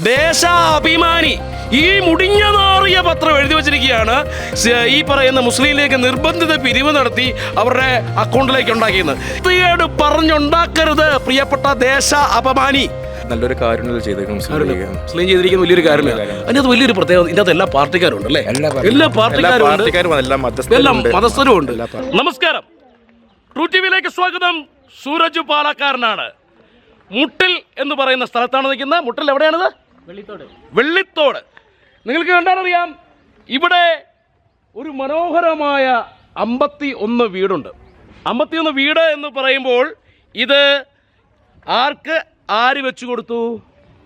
ദേശാഭിമാനി ഈ മുടിഞ്ഞ നാറിയ പത്രം എഴുതി വച്ചിരിക്കുകയാണ്. ഈ പറയുന്ന മുസ്ലിം ലീഗ് നിർബന്ധിത പിരിവ് നടത്തി അവരുടെ അക്കൗണ്ടിലേക്ക് ഉണ്ടാക്കിയെന്ന്. തീയേട് പറഞ്ഞുണ്ടാക്കരുത് പ്രിയപ്പെട്ട ദേശ അപമാനി. നല്ലൊരു കാര്യം മുസ്ലിം ചെയ്തിരിക്കുന്ന വലിയൊരു കാര്യമില്ല. അതിനകത്ത് വലിയൊരു പ്രത്യേകത, ഇതിനകത്ത് എല്ലാ പാർട്ടിക്കാരും ഉണ്ട് അല്ലേ? എല്ലാ പാർട്ടിക്കാരും എല്ലാം മതസ്ഥരും ഉണ്ട്. നമസ്കാരം, ട്രൂ ടിവിയിലേക്ക് സ്വാഗതം. സൂരജ് പാലക്കാരനാണ്. മുട്ടിൽ എന്ന് പറയുന്ന സ്ഥലത്താണ് നിൽക്കുന്നത്. മുട്ടിൽ എവിടെയാണിത്? വെള്ളിത്തോട്. നിങ്ങൾക്ക് കണ്ടാലറിയാം, ഇവിടെ ഒരു മനോഹരമായ 51 വീടുണ്ട്. 51 വീട് എന്ന് പറയുമ്പോൾ ഇത് ആര് വെച്ചു കൊടുത്തു?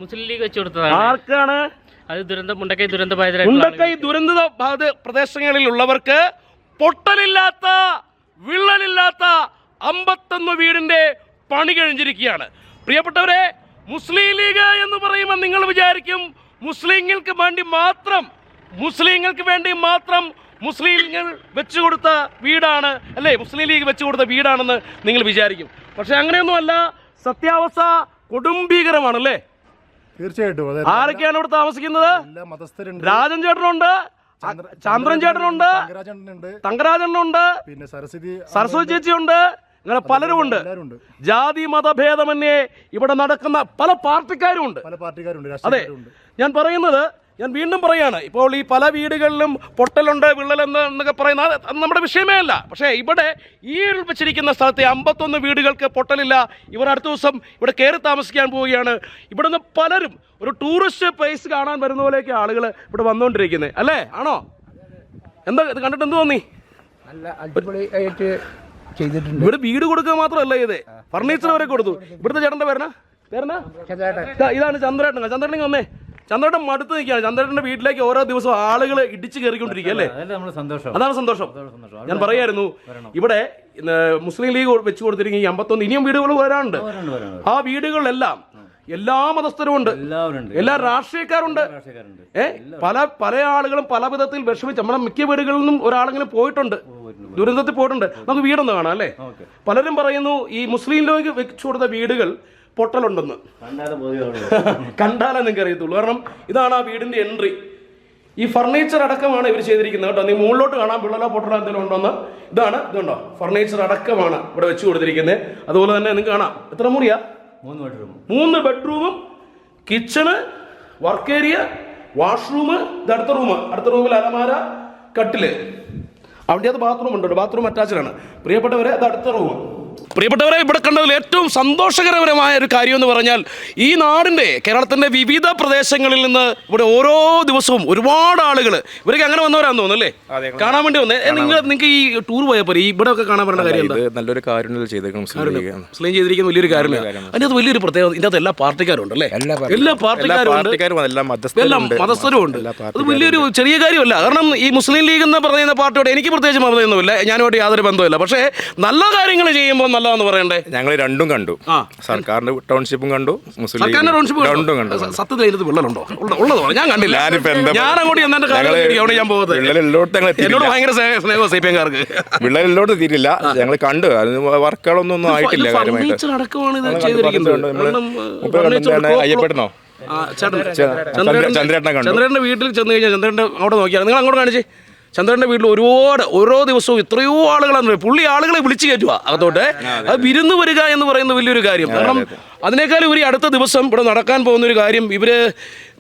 മുസ്ലിം ലീഗ് വെച്ചു കൊടുത്തതാണ്. ആർക്കാണ്? അത് മുണ്ടക്കൈ ദുരന്ത ബാധിത പ്രദേശങ്ങളിൽ ഉള്ളവർക്ക് പൊട്ടലില്ലാത്ത വിള്ളലില്ലാത്ത 51 വീടിന്റെ പണി കഴിഞ്ഞിരിക്കുകയാണ്. പ്രിയപ്പെട്ടവരെ, മുസ്ലിം ലീഗ് എന്ന് പറയുമ്പോൾ നിങ്ങൾ വിചാരിക്കും മുസ്ലിങ്ങൾക്ക് വേണ്ടി മാത്രം മുസ്ലിങ്ങൾ വെച്ചു കൊടുത്ത വീടാണ് അല്ലേ, മുസ്ലിം ലീഗ് വെച്ചു കൊടുത്ത വീടാണെന്ന് നിങ്ങൾ വിചാരിക്കും. പക്ഷെ അങ്ങനെയൊന്നുമല്ല. സത്യാവസ്ഥ കൊടുംഭീകരമാണല്ലേ? തീർച്ചയായിട്ടും. ആരൊക്കെയാണ് ഇവിടെ താമസിക്കുന്നത്? രാജൻ ചേട്ടനുണ്ട്, ചന്ദ്രൻ ചേട്ടനുണ്ട്, തങ്കരാജനുണ്ട്, പിന്നെ സരസ്വതി ചേച്ചിയുണ്ട്, അങ്ങനെ പലരും ഉണ്ട്. ജാതി മതഭേദമന്യേ ഇവിടെ നടക്കുന്ന പല പാർട്ടിക്കാരും ഉണ്ട്. അതെ, ഞാൻ വീണ്ടും പറയാണ്, ഇപ്പോൾ ഈ പല വീടുകളിലും പൊട്ടലുണ്ട്, വിള്ളലെന്നൊക്കെ പറയുന്നത് നമ്മുടെ വിഷയമേ അല്ല. പക്ഷേ ഇവിടെ ഈ വെച്ചിരിക്കുന്ന സ്ഥലത്തെ 51 വീടുകൾക്ക് പൊട്ടലില്ല. ഇവർ അടുത്ത ദിവസം ഇവിടെ കയറി താമസിക്കാൻ പോവുകയാണ്. ഇവിടുന്ന് പലരും ഒരു ടൂറിസ്റ്റ് പ്ലേസ് കാണാൻ വരുന്ന പോലെയൊക്കെ ആളുകൾ ഇവിടെ വന്നുകൊണ്ടിരിക്കുന്നത് അല്ലേ? ആണോ? എന്താ ഇത് കണ്ടിട്ട് എന്ത് തോന്നി? ഇവിടെ വീട് കൊടുക്കുക മാത്രമല്ല, ഇത് ഫർണിച്ചർ വരെ കൊടുത്തു. ഇവിടുത്തെ ചേട്ടൻ്റെ പേരനാ ഇതാണ് ചന്ദ്രേട്ടൻ. ചന്ദ്രേട്ടൻ വന്നേ. ചന്ദ്രേട്ടൻ മടുത്ത് നിൽക്കുകയാണ്. ചന്ദ്രേട്ടൻ്റെ വീട്ടിലേക്ക് ഓരോ ദിവസവും ആളുകൾ ഇടിച്ചു കയറിക്കൊണ്ടിരിക്കുക അല്ലേ? അതാണ് സന്തോഷം. ഞാൻ പറയായിരുന്നു, ഇവിടെ മുസ്ലിം ലീഗ് വെച്ച് കൊടുത്തിരിക്കുന്ന ഈ 51 ഇനിയും വീടുകൾ വരാനുണ്ട്. ആ വീടുകളിലെല്ലാം എല്ലാ മതസ്ഥരും ഉണ്ട്, എല്ലാ രാഷ്ട്രീയക്കാരുണ്ട്. പല ആളുകളും പല വിധത്തിൽ വിഷമിച്ച് നമ്മുടെ മിക്ക വീടുകളിൽ നിന്നും ഒരാളെങ്കിലും പോയിട്ടുണ്ട്, ദുരന്തത്തിൽ പോയിട്ടുണ്ട്. നമുക്ക് വീടൊന്ന് കാണാം അല്ലേ? പലരും പറയുന്നു ഈ മുസ്ലിം ലീഗ് വെച്ചു കൊടുത്ത വീടുകൾ പൊട്ടലുണ്ടെന്ന്. കണ്ടാലേ നിങ്ങൾക്ക് അറിയത്തുള്ളൂ. കാരണം ഇതാണ് ആ വീടിന്റെ എൻട്രി. ഈ ഫർണിച്ചർ അടക്കമാണ് ഇവർ ചെയ്തിരിക്കുന്നത് കേട്ടോ. നീ മുകളിലോട്ട് കാണാം, വിള്ളലോ പൊട്ടലോ എന്തെങ്കിലും ഉണ്ടോന്ന്. ഇതുണ്ടോ, ഫർണിച്ചർ അടക്കമാണ് ഇവിടെ വെച്ച് കൊടുത്തിരിക്കുന്നത്. അതുപോലെ തന്നെ നിങ്ങൾക്ക് കാണാം, എത്ര മുറിയാ? 3 ബെഡ്റൂമും കിച്ചണ്, വർക്ക് ഏരിയ, വാഷ്റൂം, ഇത് അടുത്ത റൂമിൽ അലമാര, കട്ടില്, അവിടെ അത് ബാത്റൂം ഉണ്ട്. ബാത്റൂം അറ്റാച്ച്ഡ് ആണ്. പ്രിയപ്പെട്ടവരെ, അത് അടുത്ത റൂം. പ്രിയപ്പെട്ടവരെ, ഇവിടെ കണ്ടതിൽ ഏറ്റവും സന്തോഷകരമായ ഒരു കാര്യം എന്ന് പറഞ്ഞാൽ, ഈ നാടിൻ്റെ കേരളത്തിൻ്റെ വിവിധ പ്രദേശങ്ങളിൽ നിന്ന് ഇവിടെ ഓരോ ദിവസവും ഒരുപാട് ആളുകൾ ഇവരൊക്കെ അങ്ങനെ വന്നവരാന്ന് തോന്നുന്നു അല്ലേ, കാണാൻ വേണ്ടി വന്നേ. നിങ്ങൾക്ക് ഈ ടൂർ പോയപ്പോൾ ഇവിടെ ഒക്കെ കാണാൻ പറ്റുന്ന കാര്യം നല്ലൊരു കാര്യം മുസ്ലിം ചെയ്തിരിക്കുന്ന വലിയൊരു കാര്യമില്ല. അതിനകത്ത് വലിയൊരു പ്രത്യേകത, ഇതിനകത്ത് എല്ലാ പാർട്ടിക്കാരും ഉണ്ട് അല്ലേ? എല്ലാ പാർട്ടിക്കാരും ഉണ്ട്, മതസ്ഥരും ഉണ്ട്. അത് വലിയൊരു ചെറിയ കാര്യമല്ല. കാരണം ഈ മുസ്ലിം ലീഗ് എന്ന് പറയുന്ന പാർട്ടിയോട് എനിക്ക് പ്രത്യേകിച്ച് മതമൊന്നുമില്ല, ഞാനുമായിട്ട് യാതൊരു ബന്ധമില്ല. പക്ഷേ നല്ല കാര്യങ്ങൾ ചെയ്യുമ്പോൾ നല്ലതാന്ന് പറയണ്ടേ? ഞങ്ങൾ രണ്ടും കണ്ടു, സർക്കാരിന്റെ ടൗൺഷിപ്പും കണ്ടു, മുസ്ലിം രണ്ടും കണ്ടു. സത്യത്തിൽ അതിനകത്ത് വിള്ളലുണ്ടോ? ഉള്ളതാണ്, ഞാൻ കണ്ടില്ല. ഞാൻ അങ്ങോട്ട് ഞാൻ പോകുന്നത് എന്നോട് ഭയങ്കര സ്നേഹം സിപിഎംകാർക്ക്. വിള്ളലിലോട്ട് തീരില്ല, ഞങ്ങൾ കണ്ടു. വർക്കുകളൊന്നും ആയിട്ടില്ല. അയ്യപ്പെടുന്നോ? ചന്ദ്രേട്ടന്റെ വീട്ടിൽ ചെന്ന് കഴിഞ്ഞാൽ ചന്ദ്രേട്ടന്റെ അവിടെ നോക്കിയാൽ നിങ്ങൾ അങ്ങോട്ട് കാണിച്ചേ. ചന്ദ്രന്റെ വീട്ടിൽ ഓരോ ദിവസവും എത്രയോ ആളുകളാണ്. പുള്ളി ആളുകളെ വിളിച്ചു കയറ്റുക അകത്തോട്ട്. അത് വിരുന്ന് വരിക എന്ന് പറയുന്ന വലിയൊരു കാര്യം. കാരണം അതിനേക്കാളും ഒരു അടുത്ത ദിവസം ഇവിടെ നടക്കാൻ പോകുന്ന ഒരു കാര്യം,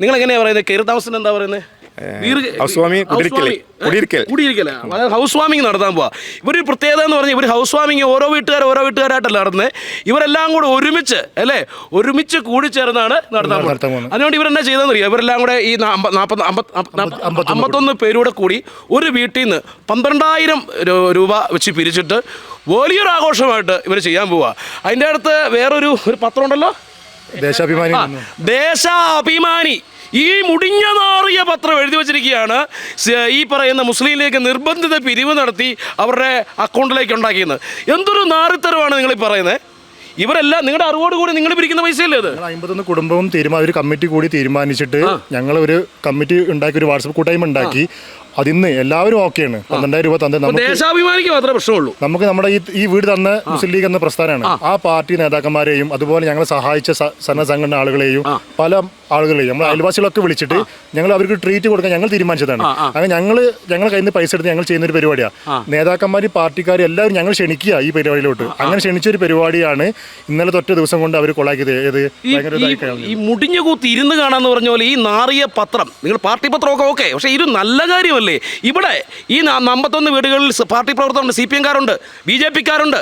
നിങ്ങൾ എങ്ങനെയാ പറയുന്നത്? കയറി താമസം എന്താ പറയുന്നത്? ഹൗസ് വാമിങ് നടത്താൻ പോവാ. ഇവരൊരു പ്രത്യേകത എന്ന് പറഞ്ഞാൽ, ഇവർ ഹൗസ് വാമിങ് ഓരോ വീട്ടുകാരായിട്ടല്ല നടത്തുന്നത്. ഇവരെല്ലാം കൂടെ ഒരുമിച്ച് കൂടിച്ചേർന്നാണ് നടത്താൻ പോകുന്നത്. അതുകൊണ്ട് ഇവരെന്നാ ചെയ്തെന്ന് അറിയാം, ഇവരെല്ലാം കൂടെ ഈ 51 പേരൂടെ കൂടി ഒരു വീട്ടിൽ നിന്ന് 12,000 രൂപ വെച്ച് പിരിച്ചിട്ട് വലിയൊരു ആഘോഷമായിട്ട് ഇവർ ചെയ്യാൻ പോവുക. അതിൻ്റെ അടുത്ത് വേറൊരു പത്രം ഉണ്ടല്ലോ, ദേശാഭിമാനി. ഈ മുടിഞ്ഞ നാറിയ പത്രം എഴുതി വച്ചിരിക്കുകയാണ്. ഈ പറയുന്ന മുസ്ലിം ലീഗ് നിർബന്ധിത പിരിവ് നടത്തി അവരുടെ അക്കൗണ്ടിലേക്ക് ഉണ്ടാക്കിയെന്ന്. എന്തൊരു നാറിത്തരമാണ് നിങ്ങൾ ഈ പറയുന്നത്? ഇവരെല്ലാം നിങ്ങളുടെ അറിവോട് കൂടി നിങ്ങൾ പിരിക്കുന്ന പൈസയല്ലേ അത്? 51 കുടുംബവും ഒരു കമ്മിറ്റി കൂടി തീരുമാനിച്ചിട്ട് ഞങ്ങൾ ഒരു കമ്മിറ്റി ഉണ്ടാക്കി, ഒരു വാട്സപ്പ് കൂട്ടായ്മ ഉണ്ടാക്കി. അതിന്ന് എല്ലാവരും ഓക്കെയാണ് 12,000 രൂപ തന്നെ നമുക്ക് ദേശാഭിമാനിക്ക് മാത്രമേ പ്രശ്നമുള്ളൂ. നമുക്ക് നമ്മുടെ ഈ വീട് തന്ന മുസ്ലിം ലീഗ് എന്ന പ്രസ്ഥാനമാണ്. ആ പാർട്ടി നേതാക്കന്മാരെയും അതുപോലെ ഞങ്ങളെ സഹായിച്ച സന്നദ്ധ സംഘടന ആളുകളെയും പല ആളുകളെയും നമ്മൾ അയൽവാസികളൊക്കെ വിളിച്ചിട്ട് ഞങ്ങൾ അവർക്ക് ട്രീറ്റ് കൊടുക്കാൻ ഞങ്ങൾ തീരുമാനിച്ചതാണ്. അങ്ങനെ ഞങ്ങൾ കയ്യിൽ നിന്ന് പൈസ എടുത്ത് ഞങ്ങൾ ചെയ്യുന്ന ഒരു പരിപാടിയാണ്. നേതാക്കന്മാരും പാർട്ടിക്കാരും എല്ലാവരും ഞങ്ങൾ ക്ഷണിക്കുക ഈ പരിപാടിയിലോട്ട്. അങ്ങനെ ക്ഷണിച്ചൊരു പരിപാടിയാണ് ഇന്നലെ തൊറ്റ ദിവസം കൊണ്ട് അവർ കൊളാക്കിയത്. ഈ മുടിഞ്ഞ കൂത്ത് ഇരുന്ന് കാണാന്ന് പറഞ്ഞ പോലെ ഈ നാറിയ പത്രം, നിങ്ങൾ പാർട്ടി പത്രമൊക്കെ ഓക്കെ, പക്ഷേ ഇത് നല്ല കാര്യമല്ലേ? ഇവിടെ ഈ 51 വീടുകളിൽ പാർട്ടി പ്രവർത്തകരുണ്ട്, CPM കാരുണ്ട്, BJP കാരുണ്ട്,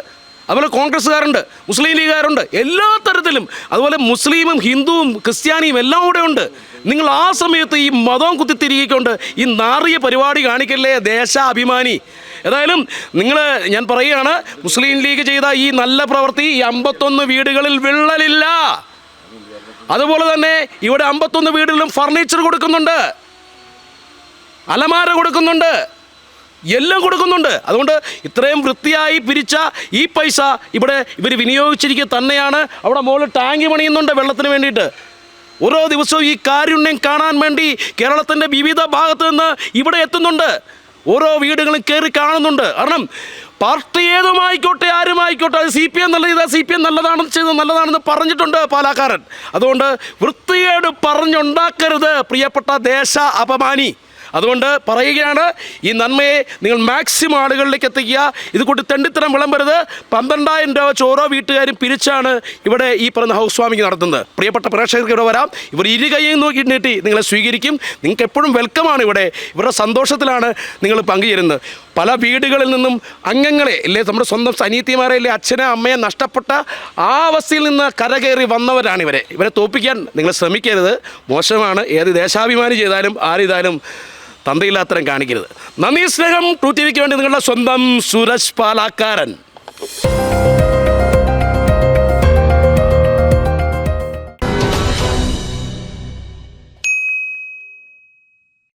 അതുപോലെ കോൺഗ്രസ്സുകാരുണ്ട്, മുസ്ലിം ലീഗുകാരുണ്ട്, എല്ലാ തരത്തിലും. അതുപോലെ മുസ്ലിമും ഹിന്ദുവും ക്രിസ്ത്യാനിയും എല്ലാം കൂടെ ഉണ്ട്. നിങ്ങൾ ആ സമയത്ത് ഈ മതം കുത്തിത്തിരിക്കൊണ്ട് ഈ നാറിയ പരിപാടി കാണിക്കല്ലേ ദേശാഭിമാനി. ഏതായാലും ഞാൻ പറയുകയാണ്, മുസ്ലിം ലീഗ് ചെയ്ത ഈ നല്ല പ്രവൃത്തി, ഈ 51 വീടുകളിൽ വിള്ളലില്ല. അതുപോലെ തന്നെ ഇവിടെ 51 വീടുകളിലും ഫർണിച്ചർ കൊടുക്കുന്നുണ്ട്, അലമാര കൊടുക്കുന്നുണ്ട്, എല്ലാം കൊടുക്കുന്നുണ്ട്. അതുകൊണ്ട് ഇത്രയും വൃത്തിയായി പിരിച്ച ഈ പൈസ ഇവിടെ ഇവർ വിനിയോഗിച്ചിരിക്കുക തന്നെയാണ്. അവിടെ മുകളിൽ ടാങ്ക് പണിയുന്നുണ്ട് വെള്ളത്തിന് വേണ്ടിയിട്ട്. ഓരോ ദിവസവും ഈ കാരുണ്യം കാണാൻ വേണ്ടി കേരളത്തിൻ്റെ വിവിധ ഭാഗത്ത് നിന്ന് ഇവിടെ എത്തുന്നുണ്ട്. ഓരോ വീടുകളും കയറി കാണുന്നുണ്ട്. കാരണം പാർട്ടി ഏതുമായിക്കോട്ടെ ആരുമായിക്കോട്ടെ, അത് CPM CPM നല്ലതാണെന്ന് ചെയ്തത് നല്ലതാണെന്ന് പറഞ്ഞിട്ടുണ്ട് പാലാക്കാരൻ. അതുകൊണ്ട് വൃത്തികേട് പറഞ്ഞുണ്ടാക്കരുത് പ്രിയപ്പെട്ട ദേശ അപമാനി. അതുകൊണ്ട് പറയുകയാണ്, ഈ നന്മയെ നിങ്ങൾ മാക്സിമം ആളുകളിലേക്ക് എത്തിക്കുക. ഇത് കൂട്ടി തെണ്ടിത്തരം വിളമ്പരുത്. 12,000 രൂപ വെച്ച് ഓരോ വീട്ടുകാരും പിരിച്ചാണ് ഇവിടെ ഈ പറയുന്ന ഹൗസ് വാമിങ് നടത്തുന്നത്. പ്രിയപ്പെട്ട പ്രേക്ഷകർക്ക് ഇവിടെ വരാം. ഇവർ ഇരുകൈയും നോക്കി നീട്ടി നിങ്ങളെ സ്വീകരിക്കും. നിങ്ങൾക്ക് എപ്പോഴും വെൽക്കമാണ് ഇവിടെ. ഇവരുടെ സന്തോഷത്തിലാണ് നിങ്ങൾ പങ്കുചേരുന്നത്. പല വീടുകളിൽ നിന്നും അംഗങ്ങളെ അല്ലേ, നമ്മുടെ സ്വന്തം അനിയത്തിമാരെ അല്ലേ, അച്ഛനെ അമ്മയെ നഷ്ടപ്പെട്ട ആ അവസ്ഥയിൽ നിന്ന് കരകയറി വന്നവരാണ് ഇവരെ തോൽപ്പിക്കാൻ നിങ്ങൾ ശ്രമിക്കരുത്. മോശമാണ്. ഏത് ദേശാഭിമാനി ചെയ്താലും ആരിതാലും തന്തയില്ലാത്തരം കാണിക്കരുത്. നന്ദി, സ്നേഹം. 2 TVക്ക് വേണ്ടി നിങ്ങളുടെ സ്വന്തം സുരജ് പാലാക്കാരൻ.